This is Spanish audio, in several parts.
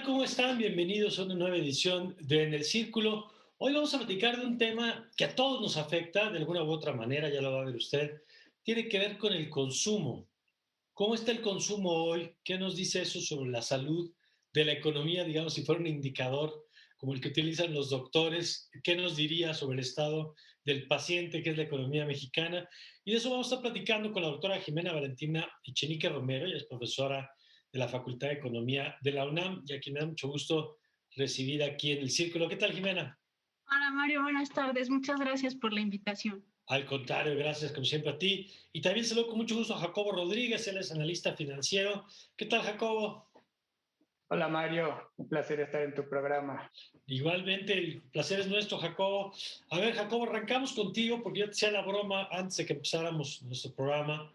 ¿Cómo están? Bienvenidos a una nueva edición de En el Círculo. Hoy vamos a platicar de un tema que a todos nos afecta de alguna u otra manera, ya lo va a ver usted. Tiene que ver con el consumo. ¿Cómo está el consumo hoy? ¿Qué nos dice eso sobre la salud de la economía? Digamos, si fuera un indicador como el que utilizan los doctores, ¿qué nos diría sobre el estado del paciente, que es la economía mexicana? Y de eso vamos a estar platicando con la doctora Jimena Valentina Echenique Romero. Ella es profesora de la Facultad de Economía de la UNAM y a quien me da mucho gusto recibir aquí en el Círculo. ¿Qué tal, Jimena? Hola Mario, buenas tardes. Muchas gracias por la invitación. Al contrario, gracias como siempre a ti. Y también saludo con mucho gusto a Jacobo Rodríguez, él es analista financiero. ¿Qué tal, Jacobo? Hola Mario, un placer estar en tu programa. Igualmente, el placer es nuestro, Jacobo. A ver, Jacobo, arrancamos contigo porque yo te hacía la broma antes de que empezáramos nuestro programa,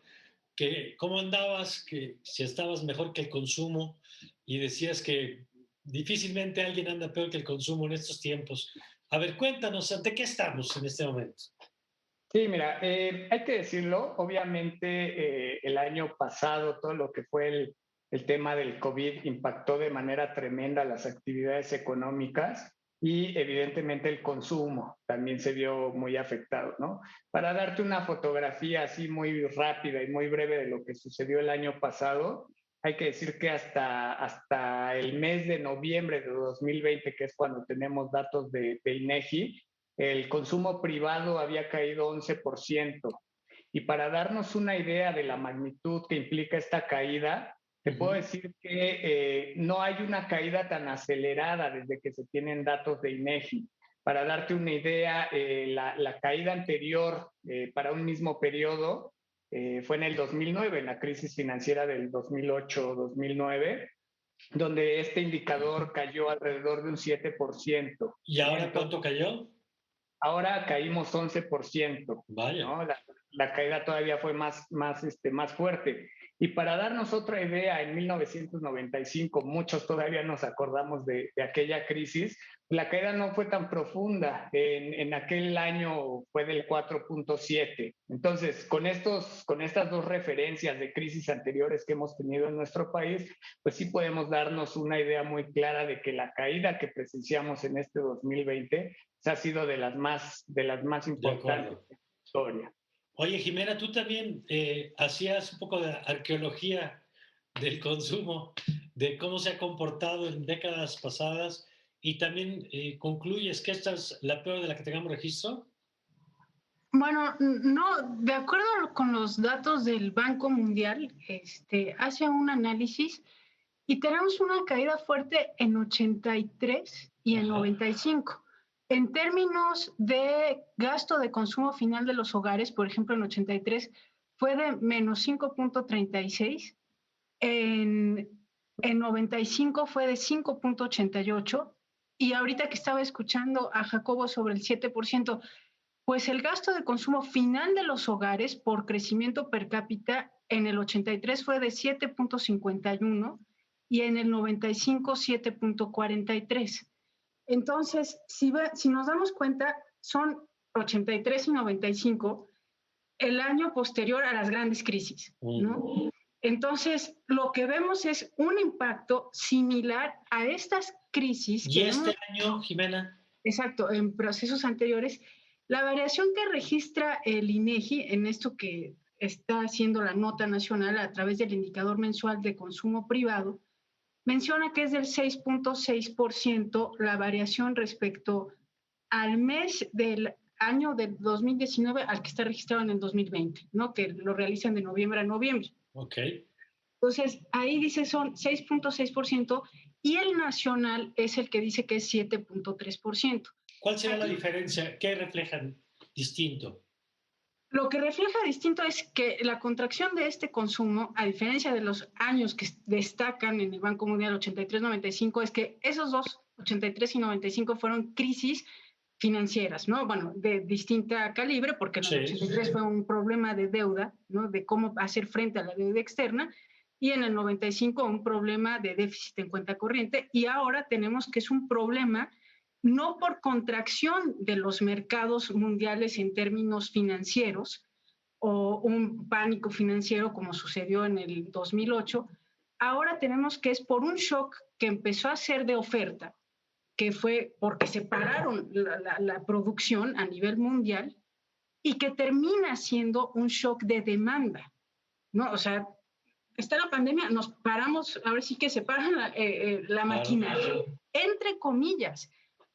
que cómo andabas, que si estabas mejor que el consumo y decías que difícilmente alguien anda peor que el consumo en estos tiempos. A ver, cuéntanos, ¿ante qué estamos en este momento? Sí, mira, hay que decirlo, obviamente el año pasado todo lo que fue el tema del COVID impactó de manera tremenda las actividades económicas y evidentemente el consumo también se vio muy afectado, ¿no? Para darte una fotografía así muy rápida y muy breve de lo que sucedió el año pasado, hay que decir que hasta el mes de noviembre de 2020, que es cuando tenemos datos de INEGI, el consumo privado había caído 11%. Y para darnos una idea de la magnitud que implica esta caída, te puedo decir que no hay una caída tan acelerada desde que se tienen datos de INEGI. Para darte una idea, la caída anterior para un mismo periodo fue en el 2009, en la crisis financiera del 2008-2009, donde este indicador cayó alrededor de un 7%. ¿Y ahora Entonces, cuánto cayó? ahora caímos 11%, Vaya. ¿no? La caída todavía fue más fuerte. Y para darnos otra idea, en 1995, muchos todavía nos acordamos de aquella crisis, la caída no fue tan profunda. En aquel año fue del 4.7. Entonces, con estas dos referencias de crisis anteriores que hemos tenido en nuestro país, pues sí podemos darnos una idea muy clara de que la caída que presenciamos en este 2020 ha sido de las más De importantes acuerdo. en la historia. Oye, Jimena, tú también hacías un poco de arqueología del consumo, de cómo se ha comportado en décadas pasadas y también concluyes que esta es la peor de la que tengamos registro. Bueno, no, de acuerdo con los datos del Banco Mundial, hace un análisis y tenemos una caída fuerte en 83 y en Ajá. 95. En términos de gasto de consumo final de los hogares, por ejemplo, en 83 fue de menos 5.36, en 95 fue de 5.88 y ahorita que estaba escuchando a Jacobo sobre el 7%, pues el gasto de consumo final de los hogares por crecimiento per cápita en el 83 fue de 7.51 y en el 95 7.43. Entonces, si nos damos cuenta, son 83 y 95 el año posterior a las grandes crisis, ¿no? Entonces, lo que vemos es un impacto similar a estas crisis Y que este vemos, año, Jimena, exacto, en procesos anteriores. La variación que registra el INEGI en esto que está haciendo la nota nacional a través del indicador mensual de consumo privado, menciona que es del 6.6% la variación respecto al mes del año del 2019 al que está registrado en el 2020, ¿no? Que lo realizan de noviembre a noviembre. ok. Entonces, ahí dice son 6.6% y el nacional es el que dice que es 7.3%. ¿Cuál será la Aquí diferencia? ¿Qué reflejan distinto? lo que refleja distinto es que la contracción de este consumo, a diferencia de los años que destacan en el Banco Mundial 83-95, es que esos dos, 83 y 95, fueron crisis financieras, ¿no? Bueno, de distinta calibre, porque en el Sí. 83 fue un problema de deuda, ¿no? De cómo hacer frente a la deuda externa, y en el 95 un problema de déficit en cuenta corriente, y ahora tenemos que es un problema no por contracción de los mercados mundiales en términos financieros o un pánico financiero como sucedió en el 2008, ahora tenemos que es por un shock que empezó a ser de oferta, que fue porque separaron la producción a nivel mundial y que termina siendo un shock de demanda, ¿no? O sea, está la pandemia, nos paramos, ahora sí que se para la maquinaria, entre comillas,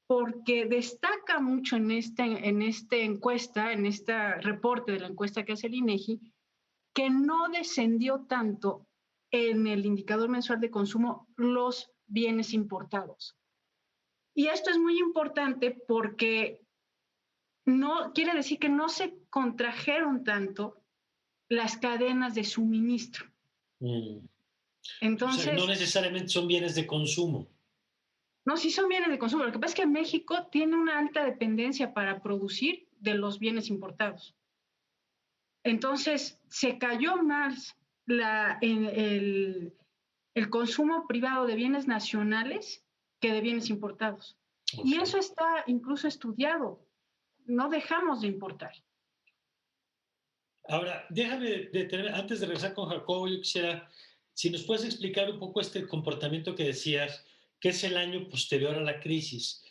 porque destaca mucho en esta encuesta, en este reporte de la encuesta que hace el INEGI, que no descendió tanto en el indicador mensual de consumo los bienes importados. Y esto es muy importante porque no quiere decir que no se contrajeron tanto las cadenas de suministro. Entonces, o sea, no necesariamente son bienes de consumo. No, sí son bienes de consumo. Lo que pasa es que México tiene una alta dependencia para producir de los bienes importados. Entonces, se cayó más el consumo privado de bienes nacionales que de bienes importados. Okay. Y eso está incluso estudiado. No dejamos de importar. Ahora, déjame detener, antes de regresar con Jacobo, yo quisiera, si nos puedes explicar un poco este comportamiento que decías, que es el año posterior a la crisis.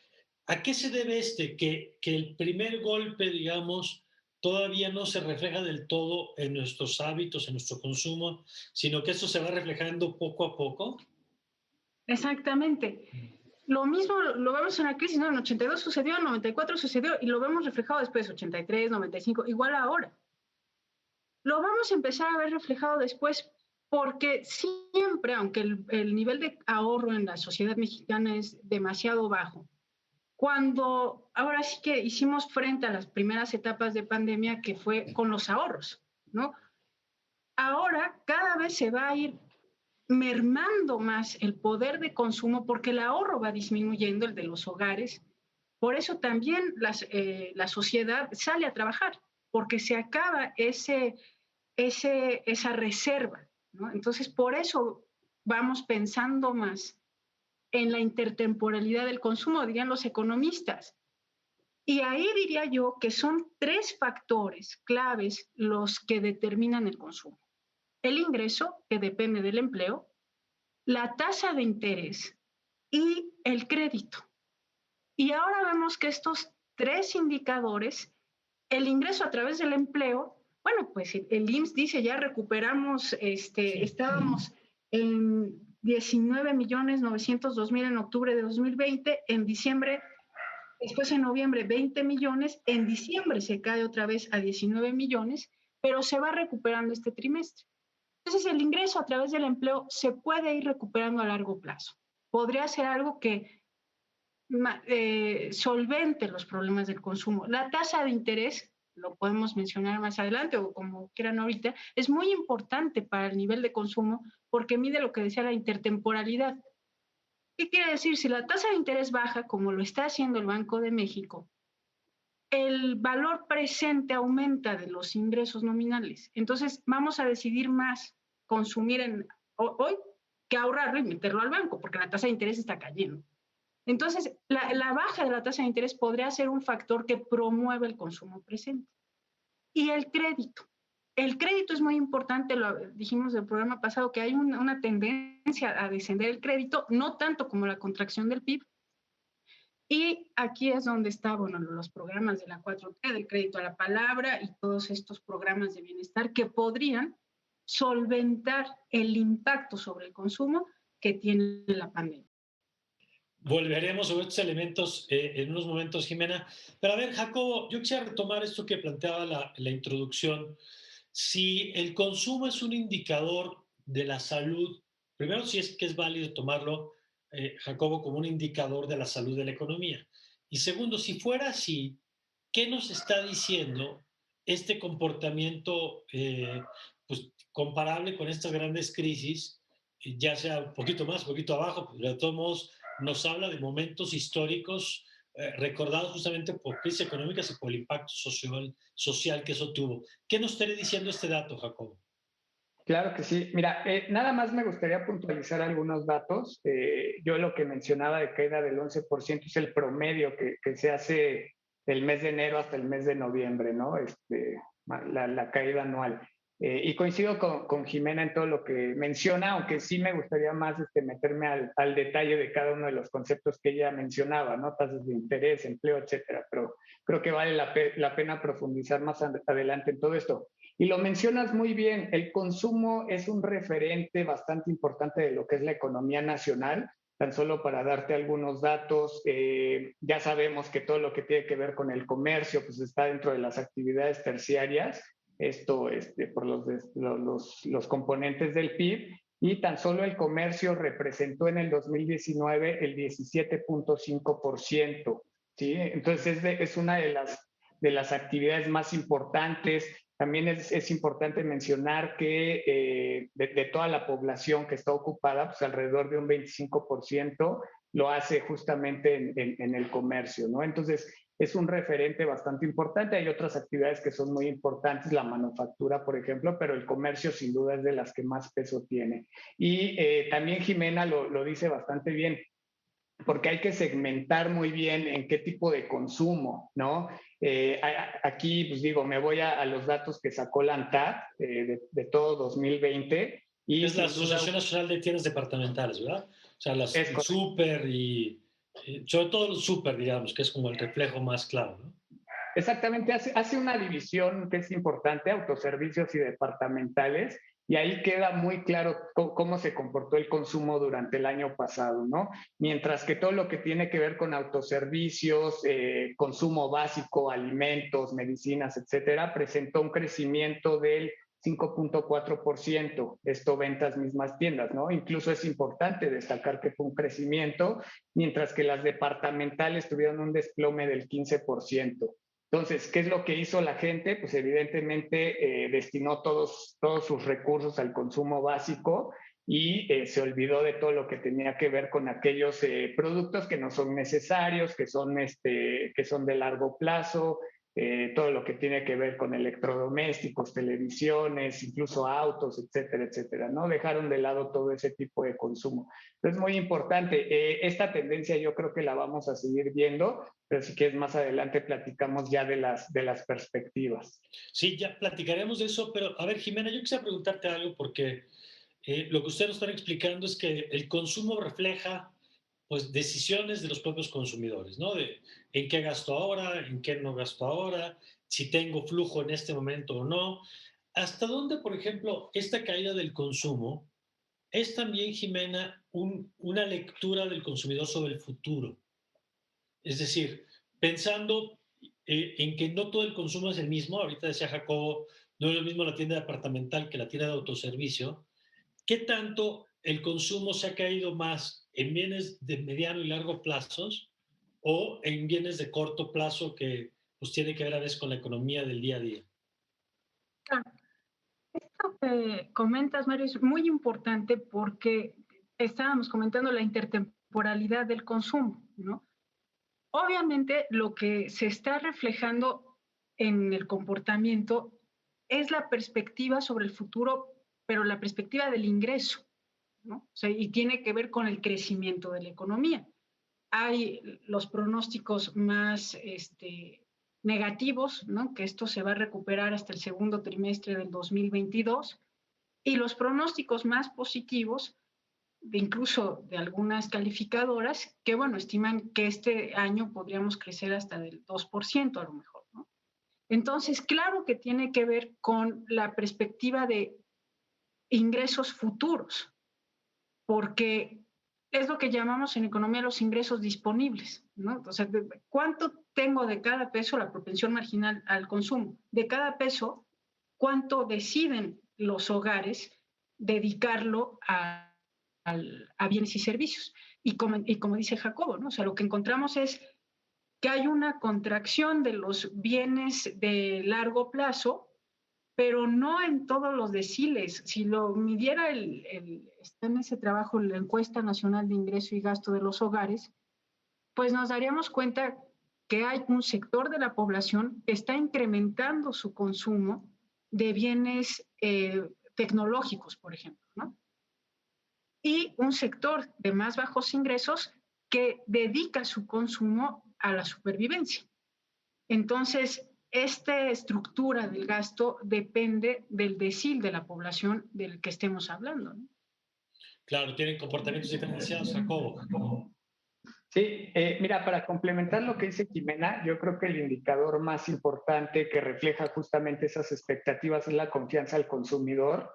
¿A qué se debe que el primer golpe, digamos, todavía no se refleja del todo en nuestros hábitos, en nuestro consumo, sino que esto se va reflejando poco a poco? Exactamente. Lo mismo lo vemos en la crisis, ¿no? En 82 sucedió, en 94 sucedió y lo vemos reflejado después, 83, 95, igual ahora. Lo vamos a empezar a ver reflejado después porque siempre, aunque el nivel de ahorro en la sociedad mexicana es demasiado bajo, cuando ahora sí que hicimos frente a las primeras etapas de pandemia que fue con los ahorros, ¿no? Ahora cada vez se va a ir mermando más el poder de consumo porque el ahorro va disminuyendo, el de los hogares. Por eso también la sociedad sale a trabajar, porque se acaba esa reserva, ¿no? Entonces, por eso vamos pensando más en la intertemporalidad del consumo, dirían los economistas. Y ahí diría yo que son 3 factores claves los que determinan el consumo. El ingreso, que depende del empleo, la tasa de interés y el crédito. Y ahora vemos que estos 3 indicadores, el ingreso a través del empleo, bueno, pues el IMSS dice ya recuperamos, estábamos en 19.902.000 en octubre de 2020, en diciembre, después en noviembre 20 millones, en diciembre se cae otra vez a 19 millones, pero se va recuperando este trimestre. Entonces el ingreso a través del empleo se puede ir recuperando a largo plazo. Podría ser algo que solvente los problemas del consumo. La tasa de interés, lo podemos mencionar más adelante o como quieran ahorita, es muy importante para el nivel de consumo porque mide lo que decía la intertemporalidad. ¿Qué quiere decir? Si la tasa de interés baja, como lo está haciendo el Banco de México, el valor presente aumenta de los ingresos nominales. Entonces, vamos a decidir más consumir hoy que ahorrarlo y meterlo al banco, porque la tasa de interés está cayendo. Entonces, la baja de la tasa de interés podría ser un factor que promueve el consumo presente. Y el crédito. El crédito es muy importante, lo dijimos del programa pasado, que hay una tendencia a descender el crédito, no tanto como la contracción del PIB. Y aquí es donde están, bueno, los programas de la 4T, del crédito a la palabra y todos estos programas de bienestar que podrían solventar el impacto sobre el consumo que tiene la pandemia. Volveremos sobre estos elementos en unos momentos, Jimena. Pero a ver, Jacobo, yo quisiera retomar esto que planteaba la introducción. Si el consumo es un indicador de la salud, primero, si es que es válido tomarlo, Jacobo, como un indicador de la salud de la economía. Y segundo, si fuera así, ¿qué nos está diciendo este comportamiento pues, comparable con estas grandes crisis, ya sea un poquito más, un poquito abajo, pero de todos modos nos habla de momentos históricos recordados justamente por crisis económicas y por el impacto social que eso tuvo? ¿Qué nos estaría diciendo este dato, Jacobo? Claro que sí. Mira, nada más me gustaría puntualizar algunos datos. Yo lo que mencionaba de caída del 11% es el promedio que se hace del mes de enero hasta el mes de noviembre, ¿no? La caída anual. Y coincido con Jimena en todo lo que menciona, aunque sí me gustaría más meterme al detalle de cada uno de los conceptos que ella mencionaba, ¿no? Tasas de interés, empleo, etcétera. Pero creo que vale la pena profundizar más adelante en todo esto. Y lo mencionas muy bien, el consumo es un referente bastante importante de lo que es la economía nacional. Tan solo para darte algunos datos, ya sabemos que todo lo que tiene que ver con el comercio pues está dentro de las actividades terciarias, esto por los componentes del PIB, y tan solo el comercio representó en el 2019 el 17.5%, ¿sí? Entonces es una de las actividades más importantes. También es importante mencionar que de toda la población que está ocupada, pues alrededor de un 25% lo hace justamente en el comercio, ¿no? Entonces, es un referente bastante importante. Hay otras actividades que son muy importantes, la manufactura, por ejemplo, pero el comercio sin duda es de las que más peso tiene. Y también Jimena lo dice bastante bien, porque hay que segmentar muy bien en qué tipo de consumo, ¿no? Aquí, pues digo, me voy a los datos que sacó la ANTAD de todo 2020 y Es la sin duda Asociación Nacional de Tiendas Departamentales, ¿verdad? O sea, es el correcto. súper y sobre todo el súper, digamos, que es como el reflejo más claro, ¿no? Exactamente, hace una división que es importante, autoservicios y departamentales, y ahí queda muy claro cómo se comportó el consumo durante el año pasado, ¿no? Mientras que todo lo que tiene que ver con autoservicios, consumo básico, alimentos, medicinas, etcétera, presentó un crecimiento del 5.4%, esto ventas mismas tiendas, ¿no? Incluso es importante destacar que fue un crecimiento, mientras que las departamentales tuvieron un desplome del 15%. Entonces, ¿qué es lo que hizo la gente? Pues evidentemente destinó todos sus recursos al consumo básico y se olvidó de todo lo que tenía que ver con aquellos productos que no son necesarios, que son de largo plazo, todo lo que tiene que ver con electrodomésticos, televisiones, incluso autos, etcétera, etcétera, ¿no? Dejaron de lado todo ese tipo de consumo. Entonces, muy importante. Esta tendencia yo creo que la vamos a seguir viendo, pero si quieres más adelante platicamos ya de las perspectivas. Sí, ya platicaremos de eso, pero a ver, Jimena, yo quisiera preguntarte algo porque lo que ustedes nos están explicando es que el consumo refleja pues decisiones de los propios consumidores, ¿no? De en qué gasto ahora, en qué no gasto ahora, si tengo flujo en este momento o no. ¿Hasta dónde, por ejemplo, esta caída del consumo es también, Jimena, una lectura del consumidor sobre el futuro? Es decir, pensando en que no todo el consumo es el mismo, ahorita decía Jacobo, no es lo mismo la tienda departamental que la tienda de autoservicio. ¿Qué tanto el consumo se ha caído más en bienes de mediano y largo plazos o en bienes de corto plazo que pues tiene que ver a veces con la economía del día a día? Claro. Esto que comentas, Mario, es muy importante porque estábamos comentando la intertemporalidad del consumo, ¿no? Obviamente, lo que se está reflejando en el comportamiento es la perspectiva sobre el futuro, pero la perspectiva del ingreso, ¿no? O sea, y tiene que ver con el crecimiento de la economía. Hay los pronósticos más negativos, ¿no? Que esto se va a recuperar hasta el segundo trimestre del 2022, y los pronósticos más positivos, incluso de algunas calificadoras, que bueno, estiman que este año podríamos crecer hasta del 2% a lo mejor, ¿no? Entonces, claro que tiene que ver con la perspectiva de ingresos futuros, porque es lo que llamamos en economía los ingresos disponibles, ¿no? O sea, ¿cuánto tengo de cada peso, la propensión marginal al consumo? De cada peso, ¿cuánto deciden los hogares dedicarlo a bienes y servicios? Y como dice Jacobo, ¿no? O sea, lo que encontramos es que hay una contracción de los bienes de largo plazo, pero no en todos los deciles. Si lo midiera está en ese trabajo la encuesta nacional de ingreso y gasto de los hogares, pues nos daríamos cuenta que hay un sector de la población que está incrementando su consumo de bienes tecnológicos, por ejemplo, ¿no? Y un sector de más bajos ingresos que dedica su consumo a la supervivencia. Entonces, esta estructura del gasto depende del decil de la población del que estemos hablando, ¿no? Claro, tienen comportamientos diferenciados, Jacobo. Sí, mira, para complementar lo que dice Jimena, yo creo que el indicador más importante que refleja justamente esas expectativas es la confianza del consumidor.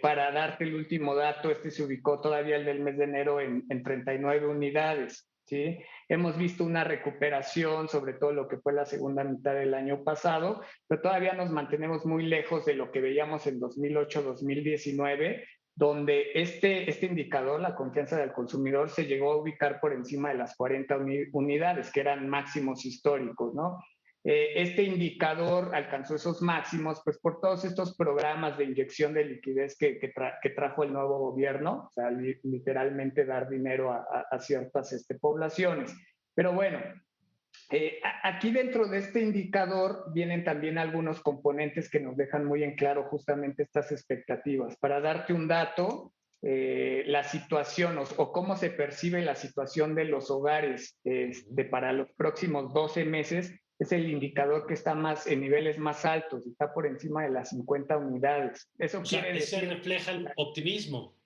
Para darte el último dato, este se ubicó todavía el del mes de enero en 39 unidades. ¿Sí? Hemos visto una recuperación, sobre todo lo que fue la segunda mitad del año pasado, pero todavía nos mantenemos muy lejos de lo que veíamos en 2008-2019, donde este indicador, la confianza del consumidor, se llegó a ubicar por encima de las 40 unidades, que eran máximos históricos, ¿no? Este indicador alcanzó esos máximos pues por todos estos programas de inyección de liquidez que trajo el nuevo gobierno, o sea, literalmente dar dinero a ciertas poblaciones. Pero bueno, aquí dentro de este indicador vienen también algunos componentes que nos dejan muy en claro justamente estas expectativas. Para darte un dato, la situación o cómo se percibe la situación de los hogares para los próximos 12 meses es el indicador que está más en niveles más altos, está por encima de las 50 unidades. Eso O sea, quiere ese decir refleja el optimismo.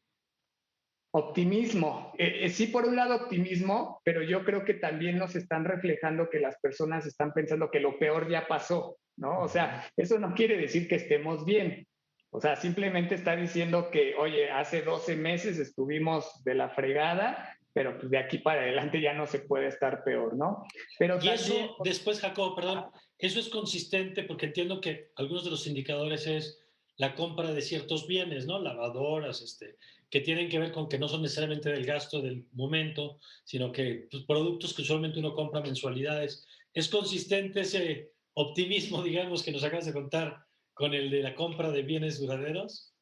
optimismo. Sí, por un lado optimismo, pero yo creo que también nos están reflejando que las personas están pensando que lo peor ya pasó, ¿no? O sea, eso no quiere decir que estemos bien. O sea, simplemente está diciendo que, oye, hace 12 meses estuvimos de la fregada, pero pues de aquí para adelante ya no se puede estar peor, ¿no? Pero Y también... eso, después, Jacobo, perdón, eso es consistente porque entiendo que algunos de los indicadores es la compra de ciertos bienes, ¿no? Lavadoras, que tienen que ver con que no son necesariamente del gasto del momento, sino que pues, productos que usualmente uno compra mensualidades. ¿Es consistente ese optimismo, digamos, que nos acabas de contar con el de la compra de bienes duraderos?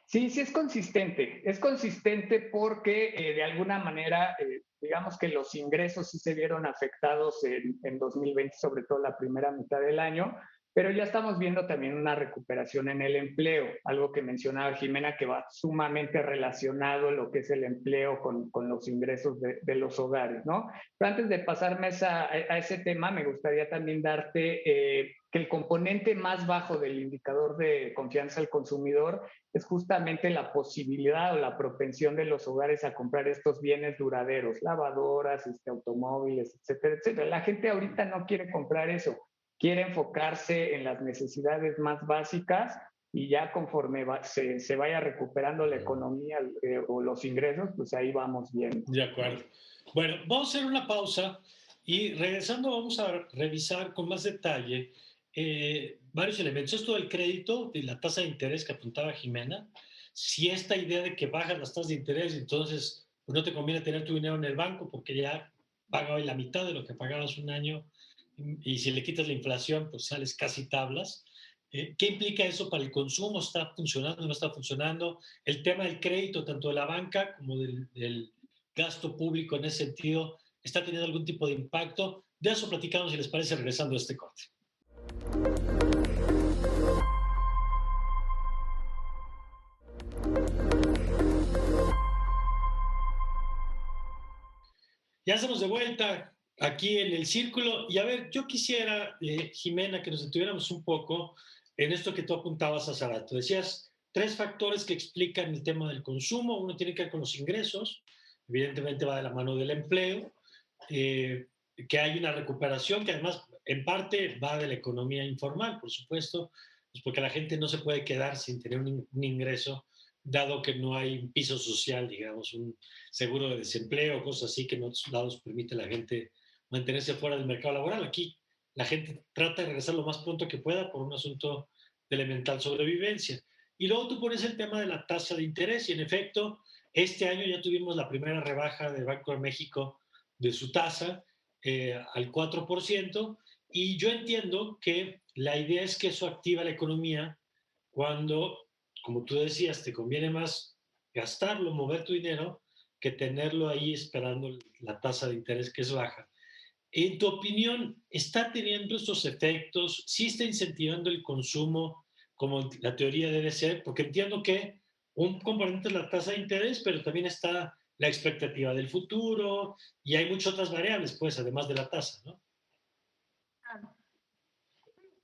Sí, sí es consistente. Es consistente porque de alguna manera, digamos que los ingresos sí se vieron afectados en 2020, sobre todo la primera mitad del año, pero ya estamos viendo también una recuperación en el empleo, algo que mencionaba Jimena, que va sumamente relacionado lo que es el empleo con los ingresos de los hogares, ¿no? Pero antes de pasarme a ese tema, me gustaría también darte que el componente más bajo del indicador de confianza al consumidor es justamente la posibilidad o la propensión de los hogares a comprar estos bienes duraderos, lavadoras, automóviles, etcétera, etcétera. La gente ahorita no quiere comprar eso, quiere enfocarse en las necesidades más básicas y ya conforme se vaya recuperando la economía o los ingresos, pues ahí vamos bien. De acuerdo. Bueno, vamos a hacer una pausa y regresando vamos a revisar con más detalle varios elementos. Esto del crédito, de la tasa de interés que apuntaba Jimena, si esta idea de que bajan las tasas de interés, entonces pues no te conviene tener tu dinero en el banco porque ya paga hoy la mitad de lo que pagabas un año y si le quitas la inflación, pues sales casi tablas. ¿Qué implica eso para el consumo? ¿Está funcionando? ¿No está funcionando? El tema del crédito, tanto de la banca como del gasto público en ese sentido, ¿está teniendo algún tipo de impacto? De eso platicamos, si les parece, regresando a este corte. Ya estamos de vuelta aquí en el círculo y a ver, yo quisiera, Jimena, que nos detuviéramos un poco en esto que tú apuntabas hace rato. Decías tres factores que explican el tema del consumo. Uno tiene que ver con los ingresos, evidentemente va de la mano del empleo, que hay una recuperación que además en parte va de la economía informal, por supuesto, pues porque la gente no se puede quedar sin tener un ingreso, dado que no hay un piso social, digamos, un seguro de desempleo, cosas así que en otros lados permite a la gente mantenerse fuera del mercado laboral. Aquí la gente trata de regresar lo más pronto que pueda por un asunto de elemental sobrevivencia. Y luego tú pones el tema de la tasa de interés y en efecto, este año ya tuvimos la primera rebaja del Banco de México de su tasa al 4%, y yo entiendo que la idea es que eso activa la economía cuando, como tú decías, te conviene más gastarlo, mover tu dinero, que tenerlo ahí esperando la tasa de interés que es baja. En tu opinión, ¿está teniendo estos efectos? ¿Sí está incentivando el consumo como la teoría debe ser? Porque entiendo que un componente es la tasa de interés, pero también está la expectativa del futuro y hay muchas otras variables, pues, además de la tasa, ¿no?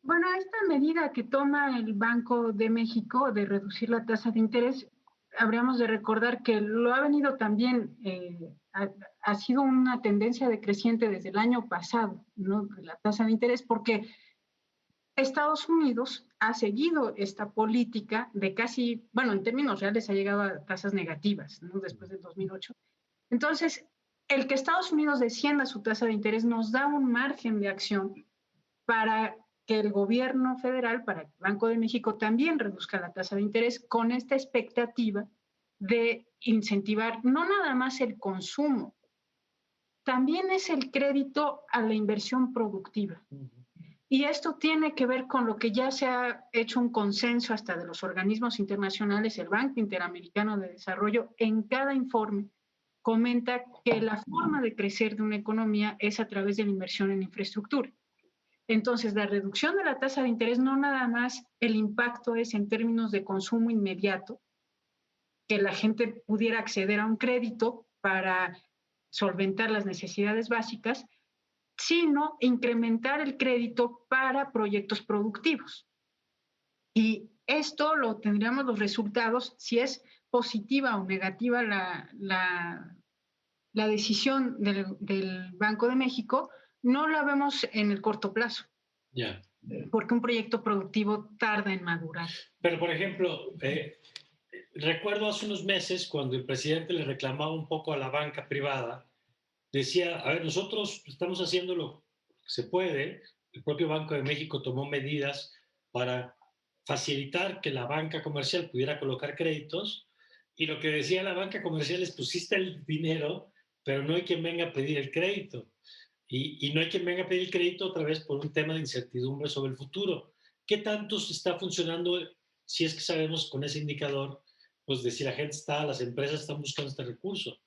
Bueno, esta medida que toma el Banco de México de reducir la tasa de interés, habríamos de recordar que lo ha venido también, ha sido una tendencia decreciente desde el año pasado, ¿no? La tasa de interés, porque Estados Unidos ha seguido esta política de casi, bueno, en términos reales ha llegado a tasas negativas, ¿no? Después del 2008. Entonces, el que Estados Unidos descienda su tasa de interés nos da un margen de acción para que el gobierno federal, para el Banco de México también reduzca la tasa de interés con esta expectativa de incentivar no nada más el consumo, también es el crédito a la inversión productiva. Y esto tiene que ver con lo que ya se ha hecho un consenso hasta de los organismos internacionales, el Banco Interamericano de Desarrollo, en cada informe comenta que la forma de crecer de una economía es a través de la inversión en infraestructura. Entonces, la reducción de la tasa de interés no nada más el impacto es en términos de consumo inmediato, que la gente pudiera acceder a un crédito para solventar las necesidades básicas, sino incrementar el crédito para proyectos productivos. Y esto lo tendríamos los resultados si es positiva o negativa la decisión del Banco de México, no la vemos en el corto plazo. Ya. Porque un proyecto productivo tarda en madurar. Pero, por ejemplo, recuerdo hace unos meses cuando el presidente le reclamaba un poco a la banca privada, decía, a ver, nosotros estamos haciendo lo que se puede, el propio Banco de México tomó medidas para facilitar que la banca comercial pudiera colocar créditos, y lo que decía la banca comercial es, pues sí está el dinero, pero no hay quien venga a pedir el crédito. Y no hay quien venga a pedir el crédito otra vez por un tema de incertidumbre sobre el futuro. ¿Qué tanto está funcionando si es que sabemos con ese indicador, pues de si la gente está, las empresas están buscando este recurso?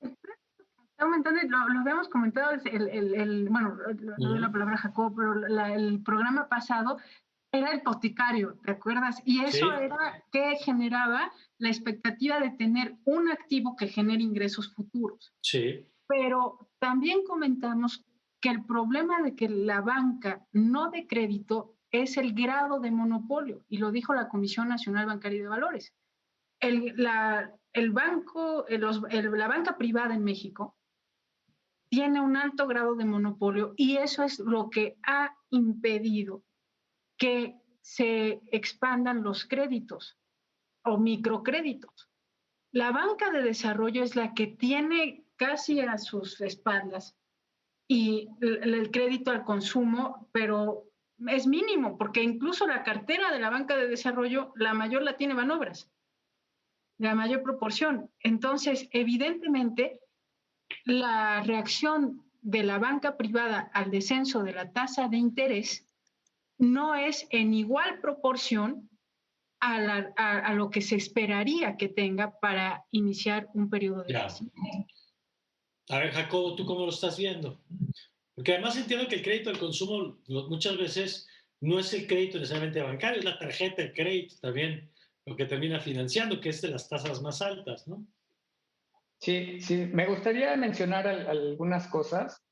Está aumentando, lo habíamos comentado, bueno, no doy la palabra a Jacob, pero el programa pasado era el hipotecario, ¿te acuerdas? Y eso Sí, era que generaba la expectativa de tener un activo que genere ingresos futuros. sí. Pero también comentamos que el problema de que la banca no dé crédito es el grado de monopolio, y lo dijo la Comisión Nacional Bancaria y de Valores. La banca privada en México tiene un alto grado de monopolio y eso es lo que ha impedido que se expandan los créditos o microcréditos. La banca de desarrollo es la que tiene casi a sus espaldas y el crédito al consumo, pero es mínimo, porque incluso la cartera de la banca de desarrollo, la mayor la tiene Banobras, la mayor proporción. Entonces, evidentemente, la reacción de la banca privada al descenso de la tasa de interés no es en igual proporción a lo que se esperaría que tenga para iniciar un periodo de Ya. crecimiento. A ver, Jacobo, ¿tú cómo lo estás viendo? Porque además entiendo que el crédito al consumo muchas veces no es el crédito necesariamente bancario, es la tarjeta de crédito también lo que termina financiando, que es de las tasas más altas, ¿no? Sí, sí, me gustaría mencionar algunas cosas.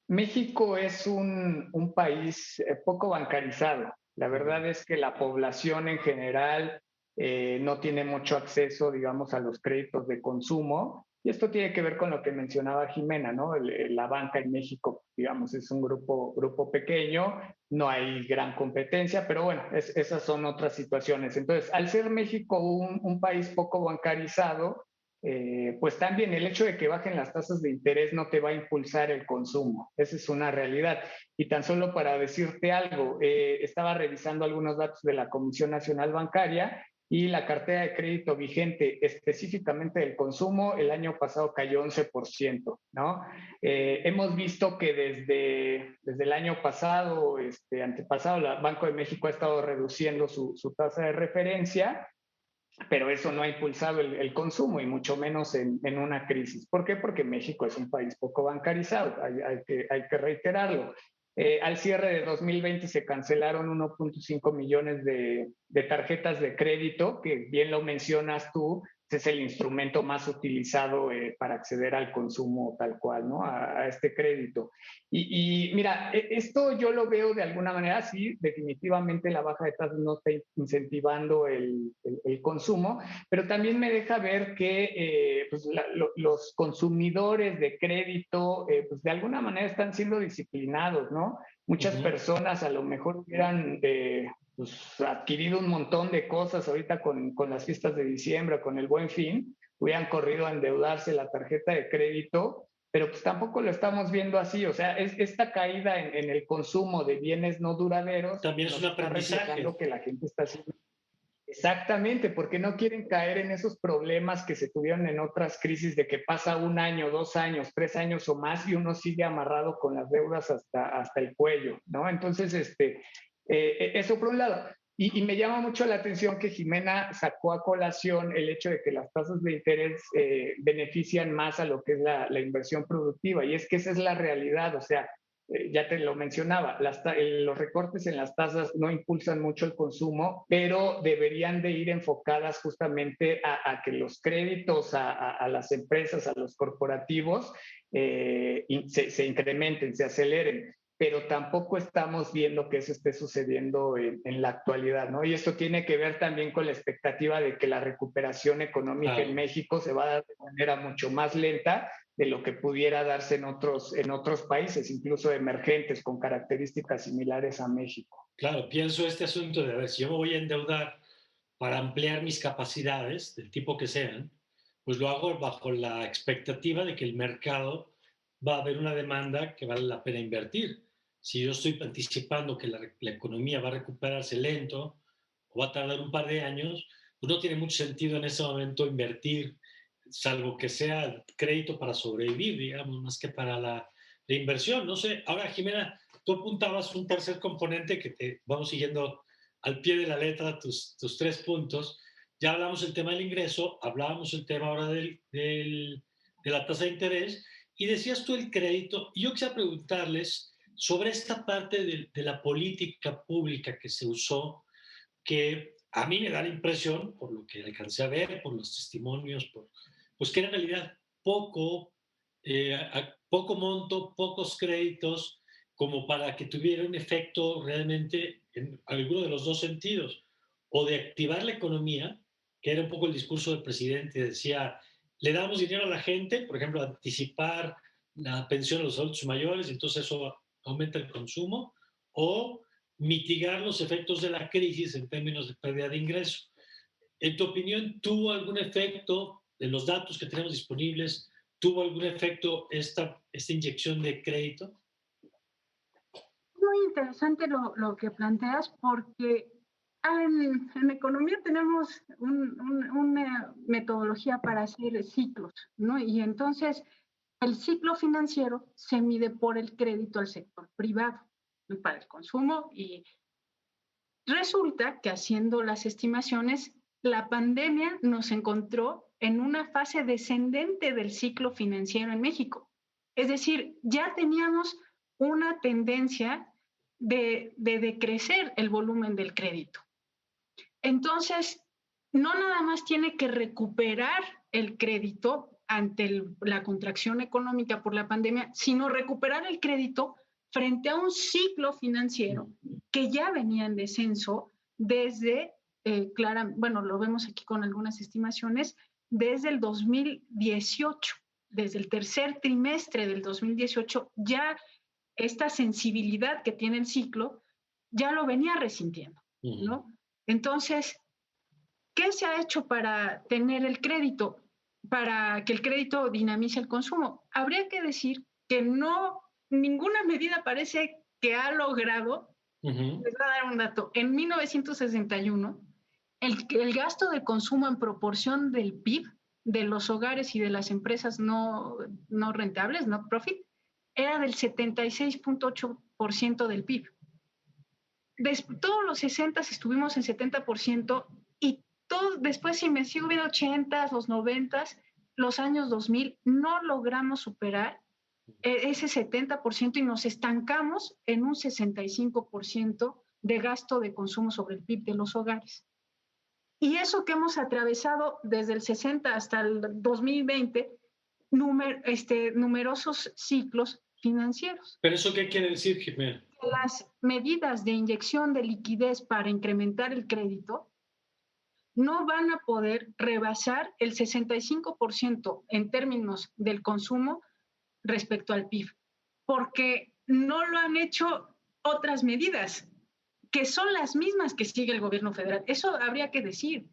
México es un país poco bancarizado. La verdad es que la población en general no tiene mucho acceso, digamos, a los créditos de consumo. Y esto tiene que ver con lo que mencionaba Jimena, ¿no? La banca en México, digamos, es un grupo pequeño, no hay gran competencia, pero bueno, esas son otras situaciones. Entonces, al ser México un país poco bancarizado, pues también el hecho de que bajen las tasas de interés no te va a impulsar el consumo. Esa es una realidad. Y tan solo para decirte algo, estaba revisando algunos datos de la Comisión Nacional Bancaria y la cartera de crédito vigente específicamente del consumo el año pasado cayó 11%, ¿no? Hemos visto que desde el año pasado, antepasado, el Banco de México ha estado reduciendo su tasa de referencia, pero eso no ha impulsado el consumo y mucho menos en una crisis. ¿Por qué? Porque México es un país poco bancarizado, hay que reiterarlo. Al cierre de 2020 se cancelaron 1.5 millones de tarjetas de crédito, que bien lo mencionas tú, es el instrumento más utilizado para acceder al consumo tal cual, ¿no? A este crédito. Y mira, esto yo lo veo de alguna manera, sí, definitivamente la baja de tasas no está incentivando el consumo, pero también me deja ver que pues los consumidores de crédito, pues de alguna manera están siendo disciplinados, ¿no? Muchas personas a lo mejor hubieran pues, adquirido un montón de cosas ahorita con las fiestas de diciembre, con el Buen Fin, hubieran corrido a endeudarse la tarjeta de crédito, pero pues tampoco lo estamos viendo así. O sea, esta caída en el consumo de bienes no duraderos También es nos un está reflejando aprendizaje. que la gente está haciendo. Exactamente, porque no quieren caer en esos problemas que se tuvieron en otras crisis de que pasa 1 año, 2 años, 3 años o más y uno sigue amarrado con las deudas hasta el cuello, ¿no? Entonces, eso por un lado. Y me llama mucho la atención que Jimena sacó a colación el hecho de que las tasas de interés benefician más a lo que es la inversión productiva. Y es que esa es la realidad. O sea, ya te lo mencionaba, los recortes en las tasas no impulsan mucho el consumo, pero deberían de ir enfocadas justamente a que los créditos a las empresas, a los corporativos, se incrementen, se aceleren, pero tampoco estamos viendo que eso esté sucediendo en la actualidad, ¿no? Y esto tiene que ver también con la expectativa de que la recuperación económica en México se va a dar de manera mucho más lenta de lo que pudiera darse en otros países, incluso emergentes, con características similares a México. Claro, pienso este asunto de, a ver, si yo me voy a endeudar para ampliar mis capacidades, del tipo que sean, pues lo hago bajo la expectativa de que el mercado va a haber una demanda que vale la pena invertir. Si yo estoy anticipando que la economía va a recuperarse lento o va a tardar un par de años, pues no tiene mucho sentido en ese momento invertir, salvo que sea crédito para sobrevivir, digamos, más que para la inversión. No sé, ahora Jimena, tú apuntabas un tercer componente que te vamos siguiendo al pie de la letra tus 3 puntos. Ya hablamos del tema del ingreso, hablábamos el tema ahora de la tasa de interés y decías tú el crédito. Y yo quisiera preguntarles sobre esta parte de la política pública que se usó, que a mí me da la impresión, por lo que alcancé a ver, por los testimonios, pues que era en realidad poco monto, pocos créditos, como para que tuviera un efecto realmente en alguno de los dos sentidos, o de activar la economía, que era un poco el discurso del presidente, decía, le damos dinero a la gente, por ejemplo, anticipar la pensión a los adultos mayores, entonces eso aumenta el consumo, o mitigar los efectos de la crisis en términos de pérdida de ingresos. En tu opinión, ¿tuvo algún efecto de los datos que tenemos disponibles? ¿Tuvo algún efecto esta inyección de crédito? Muy interesante lo que planteas porque en economía tenemos una metodología para hacer ciclos, ¿no? Y entonces el ciclo financiero se mide por el crédito al sector privado, ¿no? Para el consumo, y resulta que haciendo las estimaciones, la pandemia nos encontró en una fase descendente del ciclo financiero en México. Es decir, ya teníamos una tendencia de decrecer el volumen del crédito. Entonces, no nada más tiene que recuperar el crédito ante la contracción económica por la pandemia, sino recuperar el crédito frente a un ciclo financiero que ya venía en descenso desde, bueno, lo vemos aquí con algunas estimaciones, desde el 2018, desde el tercer trimestre del 2018, ya esta sensibilidad que tiene el ciclo ya lo venía resintiendo, ¿no? Entonces, ¿qué se ha hecho para tener el crédito, para que el crédito dinamice el consumo? Habría que decir que no, ninguna medida parece que ha logrado. Les voy a dar un dato. En 1961, el gasto de consumo en proporción del PIB de los hogares y de las empresas no rentables, no profit, era del 76.8% del PIB. Todos los 60 estuvimos en 70% y después, si me sigo viendo 80, los 90, los años 2000, no logramos superar ese 70% y nos estancamos en un 65% de gasto de consumo sobre el PIB de los hogares. Y eso que hemos atravesado desde el 60 hasta el 2020, numerosos ciclos financieros. ¿Pero eso qué quiere decir, Jimena? Las medidas de inyección de liquidez para incrementar el crédito no van a poder rebasar el 65% en términos del consumo respecto al PIB, porque no lo han hecho otras medidas, que son las mismas que sigue el gobierno federal. Eso habría que decir.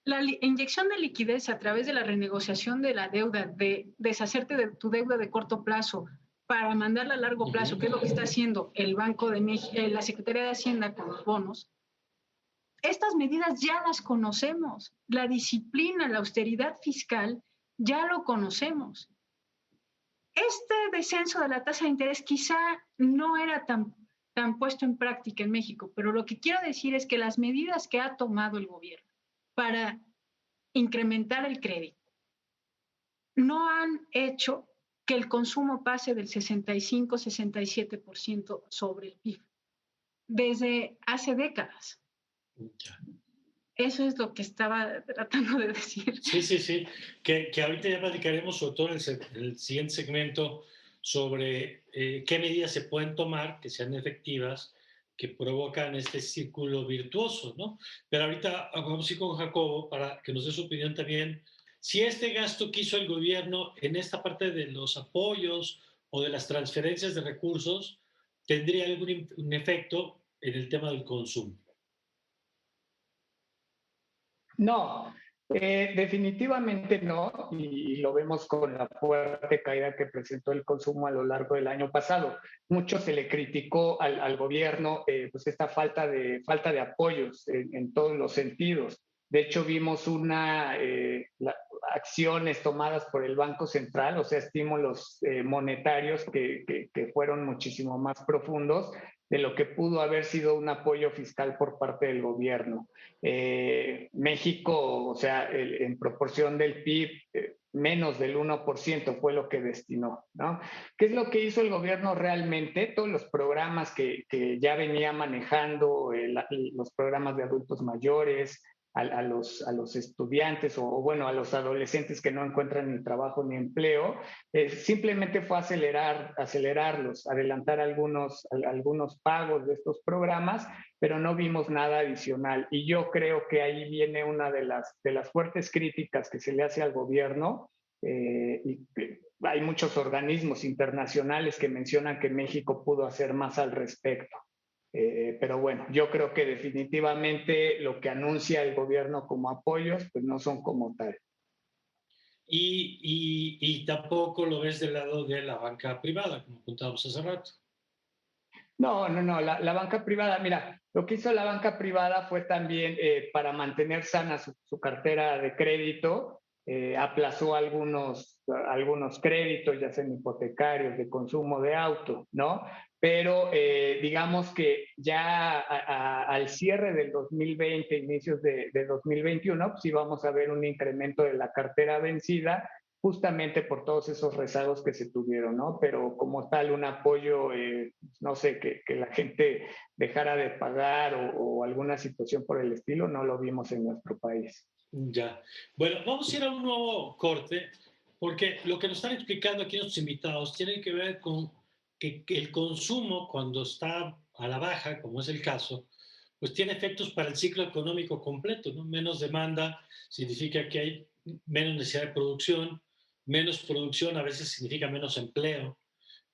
La inyección de liquidez a través de la renegociación de la deuda, de deshacerte de tu deuda de corto plazo para mandarla a largo plazo, que es lo que está haciendo el Banco de México, la Secretaría de Hacienda con los bonos, estas medidas ya las conocemos. La disciplina, la austeridad fiscal, ya lo conocemos. Este descenso de la tasa de interés quizá no era tan puesto en práctica en México, pero lo que quiero decir es que las medidas que ha tomado el gobierno para incrementar el crédito no han hecho que el consumo pase del 65-67% sobre el PIB desde hace décadas. Ya. Eso es lo que estaba tratando de decir. Sí. Que ahorita ya platicaremos, sobre todo en el siguiente segmento, sobre qué medidas se pueden tomar que sean efectivas, que provocan este círculo virtuoso, ¿no? Pero ahorita vamos a ir con Jacobo para que nos dé su opinión también. Si este gasto que hizo el gobierno en esta parte de los apoyos o de las transferencias de recursos tendría algún un efecto en el tema del consumo. No, definitivamente no, y lo vemos con la fuerte caída que presentó el consumo a lo largo del año pasado. Mucho se le criticó al gobierno pues esta falta de apoyos en todos los sentidos. De hecho, vimos acciones tomadas por el Banco Central, o sea, estímulos monetarios que fueron muchísimo más profundos de lo que pudo haber sido un apoyo fiscal por parte del gobierno. México, o sea, en proporción del PIB, menos del 1% fue lo que destinó, ¿no? ¿Qué es lo que hizo el gobierno realmente? Todos los programas que ya venía manejando, los programas de adultos mayores, a los estudiantes o bueno, a los adolescentes que no encuentran ni trabajo ni empleo, simplemente fue acelerarlos, adelantar algunos pagos de estos programas, pero no vimos nada adicional. Y yo creo que ahí viene una de las fuertes críticas que se le hace al gobierno. Hay muchos organismos internacionales que mencionan que México pudo hacer más al respecto. Pero bueno, yo creo que definitivamente lo que anuncia el gobierno como apoyos, pues no son como tal. Y tampoco lo ves del lado de la banca privada, como contábamos hace rato. No, la banca privada, mira, lo que hizo la banca privada fue también para mantener sana su cartera de crédito, aplazó algunos créditos, ya sean hipotecarios, de consumo de auto, ¿no? Pero digamos que ya al cierre del 2020, inicios de 2021, pues íbamos a ver un incremento de la cartera vencida, justamente por todos esos rezagos que se tuvieron, ¿no? Pero como tal, un apoyo, no sé, que la gente dejara de pagar o alguna situación por el estilo, no lo vimos en nuestro país. Ya. Bueno, vamos a ir a un nuevo corte, porque lo que nos están explicando aquí nuestros invitados tiene que ver con que el consumo, cuando está a la baja, como es el caso, pues tiene efectos para el ciclo económico completo, ¿no? Menos demanda significa que hay menos necesidad de producción, menos producción a veces significa menos empleo,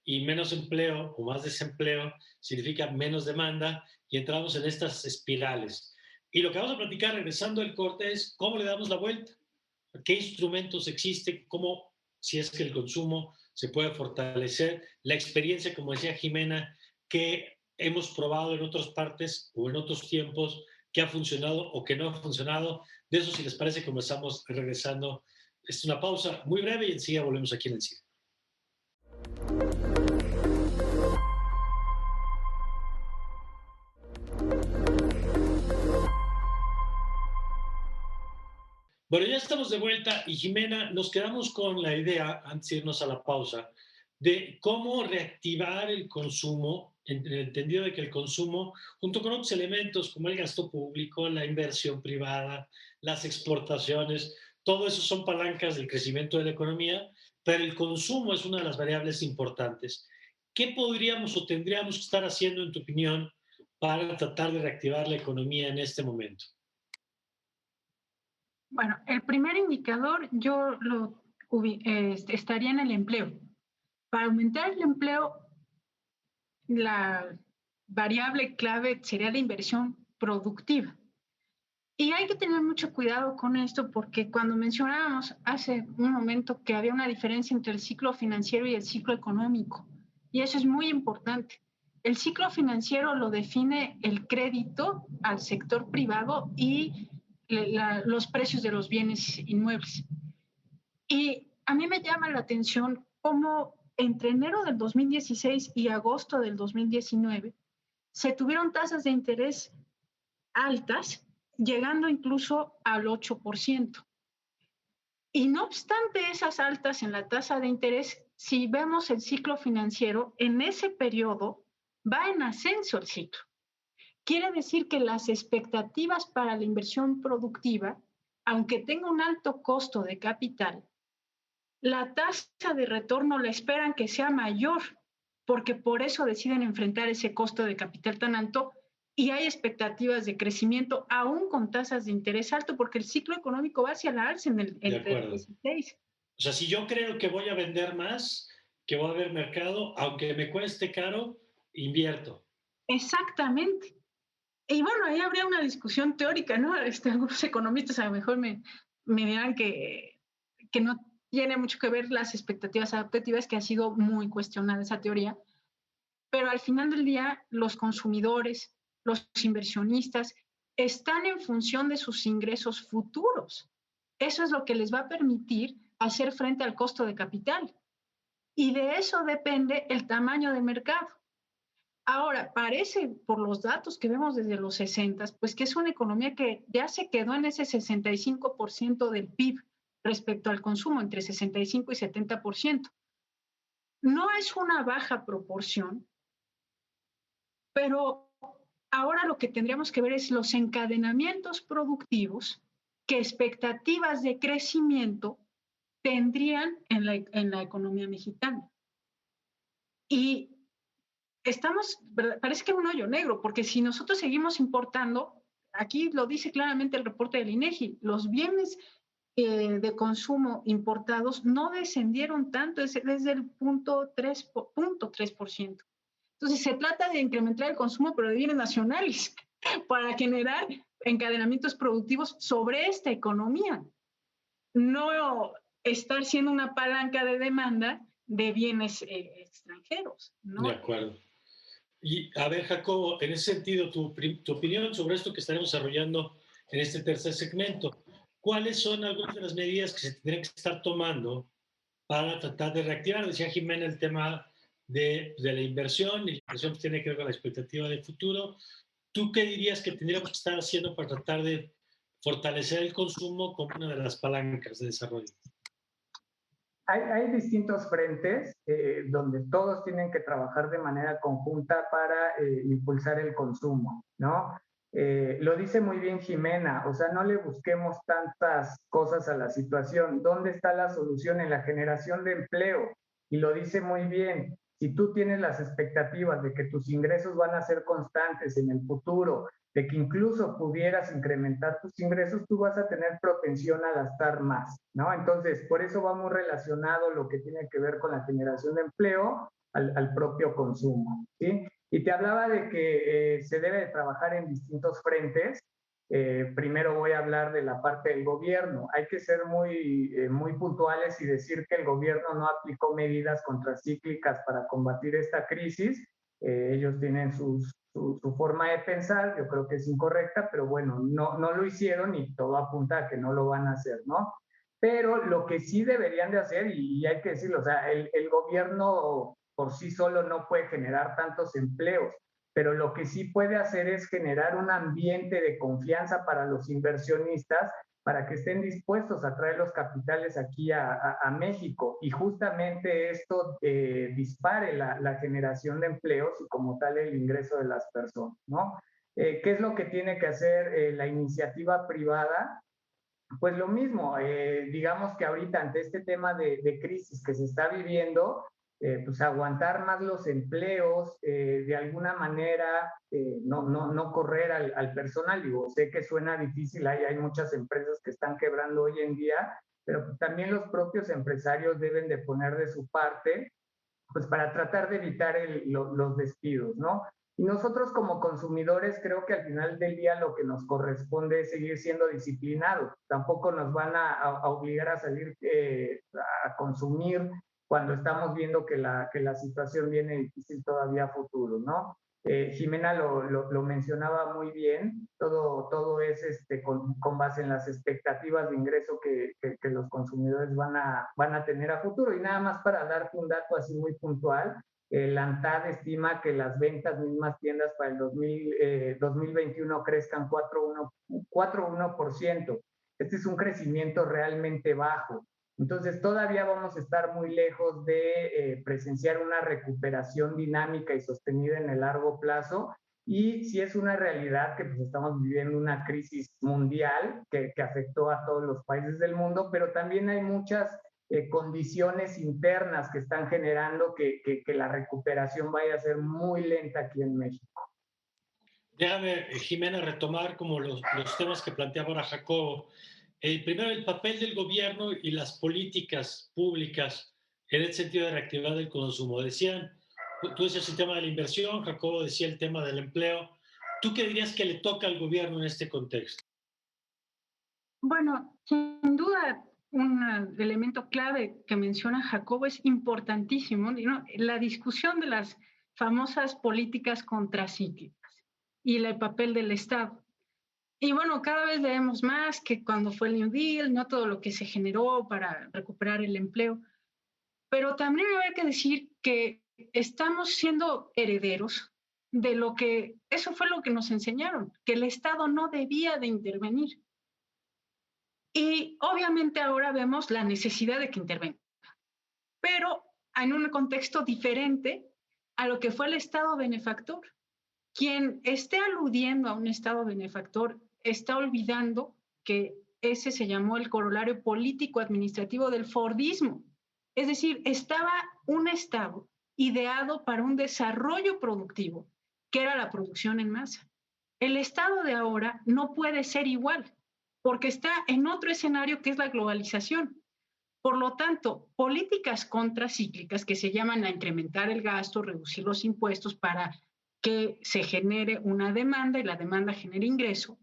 y menos empleo o más desempleo significa menos demanda, y entramos en estas espirales. Y lo que vamos a platicar regresando al corte es cómo le damos la vuelta, qué instrumentos existen, cómo, si es que el consumo se puede fortalecer, la experiencia, como decía Jimena, que hemos probado en otras partes o en otros tiempos, que ha funcionado o que no ha funcionado. De eso, si les parece, comenzamos regresando. Es una pausa muy breve y enseguida volvemos aquí en el cine. Bueno, ya estamos de vuelta y Jimena, nos quedamos con la idea, antes de irnos a la pausa, de cómo reactivar el consumo, en el entendido de que el consumo, junto con otros elementos como el gasto público, la inversión privada, las exportaciones, todo eso son palancas del crecimiento de la economía, pero el consumo es una de las variables importantes. ¿Qué podríamos o tendríamos que estar haciendo, en tu opinión, para tratar de reactivar la economía en este momento? Bueno, el primer indicador yo estaría en el empleo. Para aumentar el empleo, la variable clave sería la inversión productiva. Y hay que tener mucho cuidado con esto porque cuando mencionábamos hace un momento que había una diferencia entre el ciclo financiero y el ciclo económico, y eso es muy importante. El ciclo financiero lo define el crédito al sector privado y los precios de los bienes inmuebles. Y a mí me llama la atención cómo entre enero del 2016 y agosto del 2019 se tuvieron tasas de interés altas, llegando incluso al 8%. Y no obstante esas altas en la tasa de interés, si vemos el ciclo financiero, en ese periodo va en ascenso el ciclo. Quiere decir que las expectativas para la inversión productiva, aunque tenga un alto costo de capital, la tasa de retorno la esperan que sea mayor, porque por eso deciden enfrentar ese costo de capital tan alto y hay expectativas de crecimiento aún con tasas de interés alto, porque el ciclo económico va hacia la alza De entre el acuerdo. 16. O sea, si yo creo que voy a vender más, que va a haber mercado, aunque me cueste caro, invierto. Exactamente. Y bueno, ahí habría una discusión teórica, ¿no? Algunos economistas a lo mejor me dirán que no tiene mucho que ver las expectativas adaptativas, que ha sido muy cuestionada esa teoría, pero al final del día los consumidores, los inversionistas, están en función de sus ingresos futuros. Eso es lo que les va a permitir hacer frente al costo de capital. Y de eso depende el tamaño de mercado. Ahora, parece, por los datos que vemos desde los 60, pues que es una economía que ya se quedó en ese 65% del PIB respecto al consumo, entre 65 y 70%. No es una baja proporción, pero ahora lo que tendríamos que ver es los encadenamientos productivos, qué expectativas de crecimiento tendrían en la economía mexicana. Y estamos, parece que un hoyo negro, porque si nosotros seguimos importando, aquí lo dice claramente el reporte del INEGI, los bienes de consumo importados no descendieron tanto, es desde el 0.3%. Entonces, se trata de incrementar el consumo, pero de bienes nacionales, para generar encadenamientos productivos sobre esta economía. No estar siendo una palanca de demanda de bienes extranjeros, De ¿no? acuerdo. Y a ver, Jacobo, en ese sentido, tu opinión sobre esto que estaremos desarrollando en este tercer segmento. ¿Cuáles son algunas de las medidas que se tendrían que estar tomando para tratar de reactivar? Decía Jimena el tema de la inversión, y la inversión tiene que ver con la expectativa de futuro. ¿Tú qué dirías que tendríamos que estar haciendo para tratar de fortalecer el consumo como una de las palancas de desarrollo? Hay distintos frentes donde todos tienen que trabajar de manera conjunta para impulsar el consumo, ¿no? Lo dice muy bien Jimena, o sea, no le busquemos tantas cosas a la situación. ¿Dónde está la solución? En la generación de empleo. Y lo dice muy bien, si tú tienes las expectativas de que tus ingresos van a ser constantes en el futuro, de que incluso pudieras incrementar tus ingresos, tú vas a tener propensión a gastar más, ¿no? Entonces, por eso va muy relacionado lo que tiene que ver con la generación de empleo al propio consumo, ¿sí? Y te hablaba de que se debe de trabajar en distintos frentes. Primero voy a hablar de la parte del gobierno. Hay que ser muy puntuales y decir que el gobierno no aplicó medidas contracíclicas para combatir esta crisis. Ellos tienen su forma de pensar, yo creo que es incorrecta, pero bueno, no lo hicieron y todo apunta a que no lo van a hacer, ¿no? Pero lo que sí deberían de hacer, y hay que decirlo, o sea, el gobierno por sí solo no puede generar tantos empleos, pero lo que sí puede hacer es generar un ambiente de confianza para los inversionistas para que estén dispuestos a traer los capitales aquí a México y justamente esto dispare la generación de empleos y como tal el ingreso de las personas, ¿no? ¿Qué es lo que tiene que hacer la iniciativa privada? Pues lo mismo, digamos que ahorita ante este tema de crisis que se está viviendo, pues aguantar más los empleos, de alguna manera no correr al personal. Digo, sé que suena difícil, hay muchas empresas que están quebrando hoy en día, pero pues también los propios empresarios deben de poner de su parte pues para tratar de evitar los despidos, ¿no? Y nosotros como consumidores creo que al final del día lo que nos corresponde es seguir siendo disciplinados. Tampoco nos van a obligar a salir a consumir cuando estamos viendo que la situación viene difícil todavía a futuro, ¿no? Jimena lo mencionaba muy bien, todo es con base en las expectativas de ingreso que los consumidores van a tener a futuro. Y nada más para darte un dato así muy puntual, la ANTAD estima que las ventas mismas tiendas para el 2021 crezcan 4,1%. Este es un crecimiento realmente bajo. Entonces, todavía vamos a estar muy lejos de presenciar una recuperación dinámica y sostenida en el largo plazo. Y sí es una realidad que pues, estamos viviendo una crisis mundial que afectó a todos los países del mundo, pero también hay muchas condiciones internas que están generando que la recuperación vaya a ser muy lenta aquí en México. Déjame, Jimena, retomar como los temas que planteaba ahora Jacobo. Primero, el papel del gobierno y las políticas públicas en el sentido de reactivar el consumo. Tú decías el tema de la inversión, Jacobo decía el tema del empleo. ¿Tú qué dirías que le toca al gobierno en este contexto? Bueno, sin duda, un elemento clave que menciona Jacobo es importantísimo, ¿no? La discusión de las famosas políticas contracíclicas y el papel del Estado. Y bueno, cada vez leemos más que cuando fue el New Deal, no todo lo que se generó para recuperar el empleo, pero también hay que decir que estamos siendo herederos de lo que, eso fue lo que nos enseñaron, que el Estado no debía de intervenir. Y obviamente ahora vemos la necesidad de que intervenga, pero en un contexto diferente a lo que fue el Estado benefactor. Quien esté aludiendo a un Estado benefactor está olvidando que ese se llamó el corolario político-administrativo del Fordismo. Es decir, estaba un Estado ideado para un desarrollo productivo, que era la producción en masa. El Estado de ahora no puede ser igual, porque está en otro escenario que es la globalización. Por lo tanto, políticas contracíclicas que se llaman a incrementar el gasto, reducir los impuestos para que se genere una demanda y la demanda genere ingreso,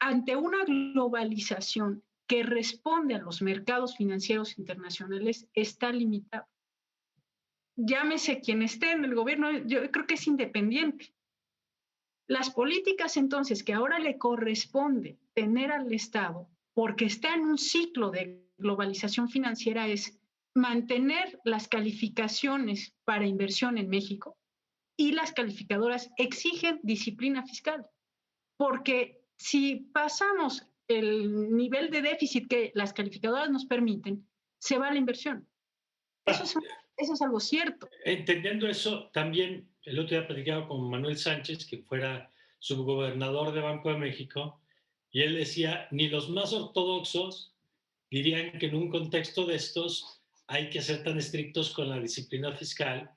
ante una globalización que responde a los mercados financieros internacionales, está limitado. Llámese quien esté en el gobierno, yo creo que es independiente. Las políticas entonces que ahora le corresponde tener al Estado, porque está en un ciclo de globalización financiera, es mantener las calificaciones para inversión en México, y las calificadoras exigen disciplina fiscal, porque si pasamos el nivel de déficit que las calificadoras nos permiten, se va la inversión. Eso es algo cierto. Entendiendo eso, también el otro día platicaba con Manuel Sánchez, que fuera subgobernador de Banco de México, y él decía, ni los más ortodoxos dirían que en un contexto de estos hay que ser tan estrictos con la disciplina fiscal,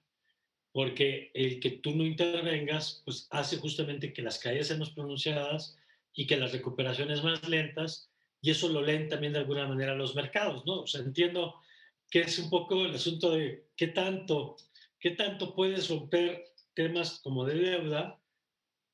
porque el que tú no intervengas, pues hace justamente que las caídas sean más pronunciadas y que las recuperaciones más lentas, y eso lo leen también de alguna manera los mercados, ¿no? O sea, entiendo que es un poco el asunto de qué tanto puedes romper temas como de deuda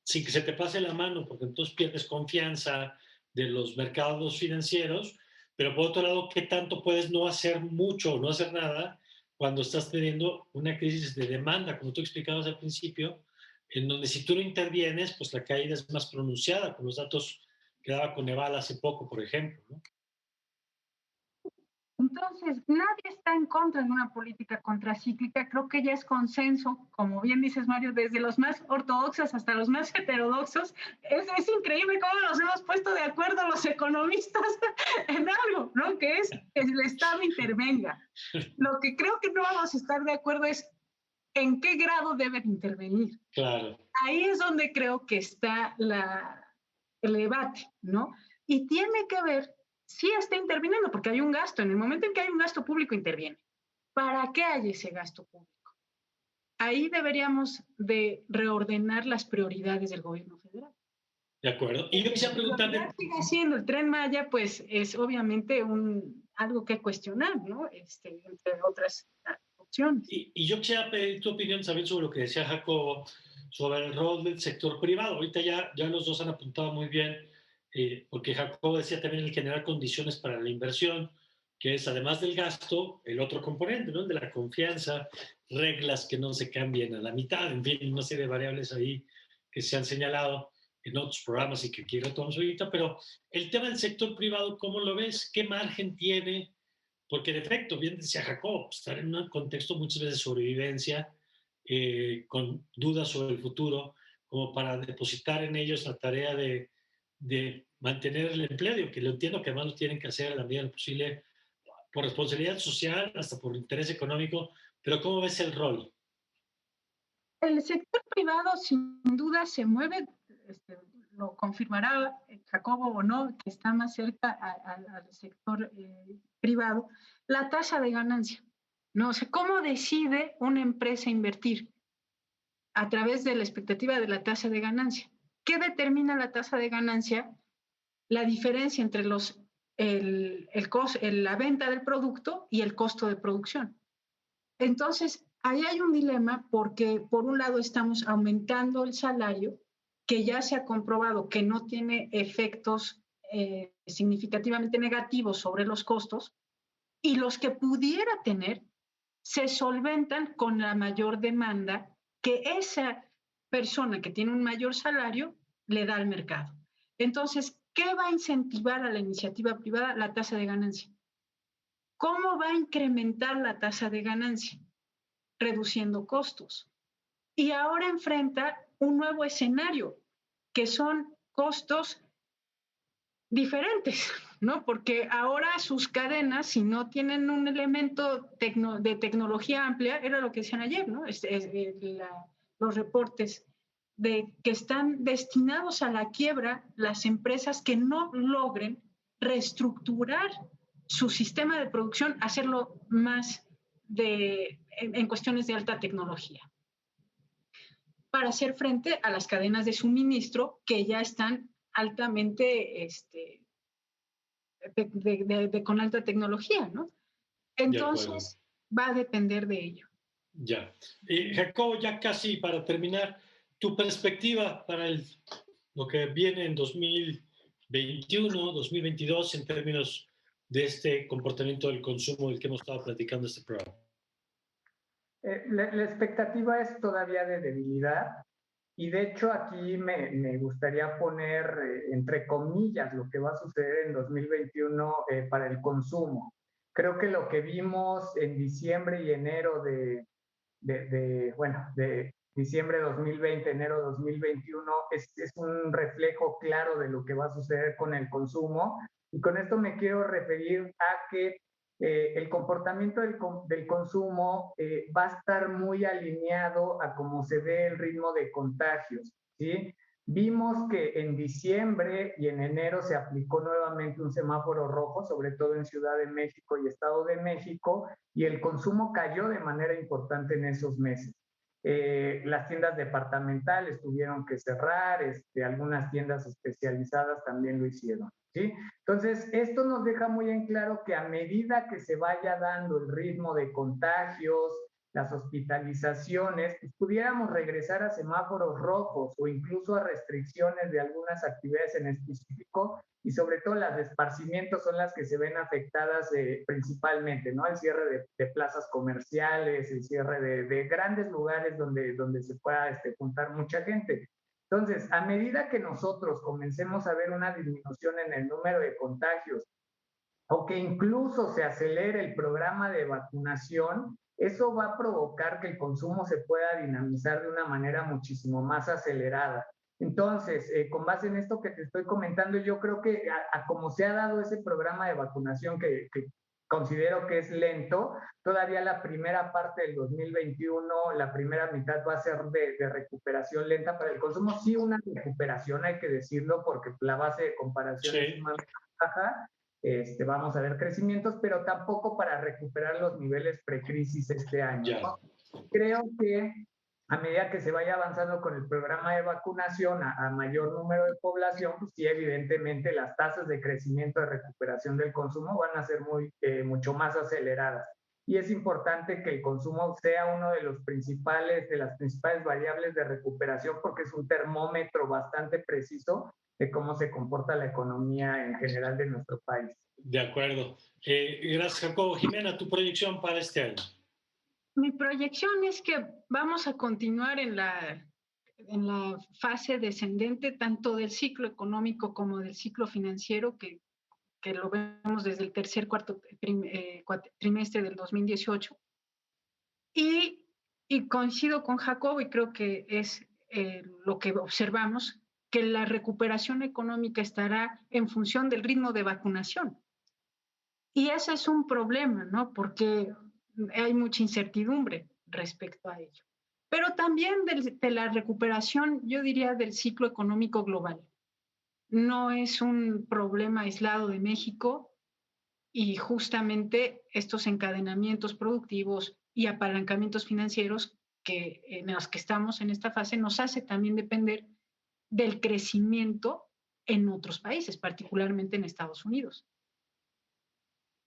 sin que se te pase la mano, porque entonces pierdes confianza de los mercados financieros, pero por otro lado, qué tanto puedes no hacer mucho o no hacer nada cuando estás teniendo una crisis de demanda, como tú explicabas al principio, en donde si tú no intervienes, pues la caída es más pronunciada, con los datos que daba Coneval hace poco, por ejemplo, ¿no? Entonces, Entonces, nadie está en contra de una política contracíclica. Creo que ya es consenso, como bien dices, Mario, desde los más ortodoxos hasta los más heterodoxos. Es increíble cómo nos hemos puesto de acuerdo los economistas en algo, ¿no? Que es que el Estado intervenga. Lo que creo que no vamos a estar de acuerdo es en qué grado deben intervenir. Claro. Ahí es donde creo que está el debate, ¿no? Y tiene que ver si está interviniendo, porque hay un gasto. En el momento en que hay un gasto público, interviene. ¿Para qué hay ese gasto público? Ahí deberíamos de reordenar las prioridades del gobierno federal. De acuerdo. Y yo quisiera preguntarle... Sigue siendo el Tren Maya, pues es obviamente algo que cuestionar, ¿no? Entre otras opciones. Y yo quisiera pedir tu opinión también sobre lo que decía Jacobo, sobre el rol del sector privado. Ahorita ya los dos han apuntado muy bien, porque Jacobo decía también el generar condiciones para la inversión, que es además del gasto, el otro componente, ¿no? El de la confianza, reglas que no se cambien a la mitad, en fin, una serie de variables ahí que se han señalado en otros programas y que quiero tomar ahorita, pero el tema del sector privado, ¿cómo lo ves? ¿Qué margen tiene? Porque en efecto, bien decía Jacob, estar en un contexto muchas veces de sobrevivencia, con dudas sobre el futuro, como para depositar en ellos la tarea de mantener el empleo, que lo entiendo que además lo tienen que hacer a la medida de lo posible por responsabilidad social, hasta por interés económico, pero ¿cómo ves el rol? El sector privado sin duda se mueve, lo confirmará Jacobo o no, que está más cerca al sector privado, la tasa de ganancia. No sé cómo decide una empresa invertir a través de la expectativa de la tasa de ganancia. ¿Qué determina la tasa de ganancia? La diferencia entre la venta del producto y el costo de producción. Entonces, ahí hay un dilema porque, por un lado, estamos aumentando el salario, que ya se ha comprobado que no tiene efectos significativamente negativos sobre los costos, y los que pudiera tener se solventan con la mayor demanda que esa persona que tiene un mayor salario le da al mercado. Entonces, ¿qué va a incentivar a la iniciativa privada? La tasa de ganancia. ¿Cómo va a incrementar la tasa de ganancia? Reduciendo costos. Y ahora enfrenta un nuevo escenario, que son costos diferentes, ¿no? Porque ahora sus cadenas, si no tienen un elemento de tecnología amplia, era lo que decían ayer, ¿no? Los reportes de que están destinados a la quiebra las empresas que no logren reestructurar su sistema de producción, hacerlo más en cuestiones de alta tecnología, para hacer frente a las cadenas de suministro que ya están altamente con alta tecnología, ¿no? Entonces, va a depender de ello. Ya. Jacobo, ya casi para terminar, tu perspectiva para lo que viene en 2021, 2022 en términos de este comportamiento del consumo del que hemos estado platicando este programa. La expectativa es todavía de debilidad y de hecho aquí me gustaría poner entre comillas lo que va a suceder en 2021 para el consumo. Creo que lo que vimos en diciembre y enero de diciembre de 2020, enero de 2021, es un reflejo claro de lo que va a suceder con el consumo. Y con esto me quiero referir a que el comportamiento del consumo va a estar muy alineado a cómo se ve el ritmo de contagios, ¿sí? Vimos que en diciembre y en enero se aplicó nuevamente un semáforo rojo, sobre todo en Ciudad de México y Estado de México, y el consumo cayó de manera importante en esos meses. Las tiendas departamentales tuvieron que cerrar, algunas tiendas especializadas también lo hicieron, ¿sí? Entonces, esto nos deja muy en claro que a medida que se vaya dando el ritmo de contagios, las hospitalizaciones, pues pudiéramos regresar a semáforos rojos o incluso a restricciones de algunas actividades en específico, y sobre todo las de esparcimiento son las que se ven afectadas principalmente, ¿no? El cierre de plazas comerciales, el cierre de grandes lugares donde se pueda juntar mucha gente. Entonces, a medida que nosotros comencemos a ver una disminución en el número de contagios o que incluso se acelere el programa de vacunación, eso va a provocar que el consumo se pueda dinamizar de una manera muchísimo más acelerada. Entonces, con base en esto que te estoy comentando, yo creo que a como se ha dado ese programa de vacunación que considero que es lento, todavía la primera parte del 2021, la primera mitad va a ser de recuperación lenta para el consumo. Sí, una recuperación, hay que decirlo, porque la base de comparación es más baja. Vamos a ver crecimientos, pero tampoco para recuperar los niveles precrisis este año, ¿no? Creo que a medida que se vaya avanzando con el programa de vacunación a mayor número de población, pues sí, evidentemente las tasas de crecimiento de recuperación del consumo van a ser mucho más aceleradas. Y es importante que el consumo sea uno de las principales variables de recuperación, porque es un termómetro bastante preciso de cómo se comporta la economía en general de nuestro país. De acuerdo. Gracias, Jacobo. Jimena, tu proyección para este año. Mi proyección es que vamos a continuar en la fase descendente tanto del ciclo económico como del ciclo financiero, que lo vemos desde el tercer trimestre del 2018. Y coincido con Jacobo, y creo que es lo que observamos, que la recuperación económica estará en función del ritmo de vacunación. Y ese es un problema, ¿no? Porque hay mucha incertidumbre respecto a ello. Pero también de la recuperación, yo diría, del ciclo económico global. No es un problema aislado de México, y justamente estos encadenamientos productivos y apalancamientos financieros en los que estamos en esta fase nos hace también depender del crecimiento en otros países, particularmente en Estados Unidos.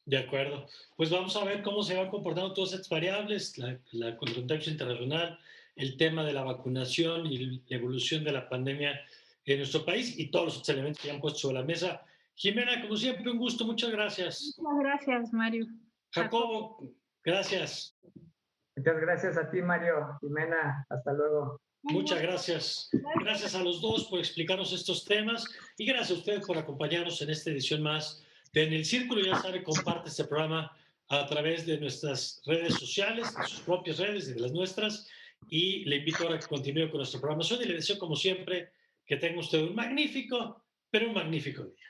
De acuerdo. Pues vamos a ver cómo se van comportando todas estas variables, el contexto internacional, el tema de la vacunación y la evolución de la pandemia en nuestro país y todos los otros elementos que han puesto sobre la mesa. Jimena, como siempre, un gusto. Muchas gracias. Muchas gracias, Mario. Jacobo, gracias. Muchas gracias a ti, Mario. Jimena, hasta luego. Muchas gracias. Gracias a los dos por explicarnos estos temas y gracias a ustedes por acompañarnos en esta edición más de En el Círculo. Ya sabe, comparte este programa a través de nuestras redes sociales, de sus propias redes y de las nuestras. Y le invito ahora a que continúe con nuestra programación y le deseo, como siempre, que tenga usted un magnífico día.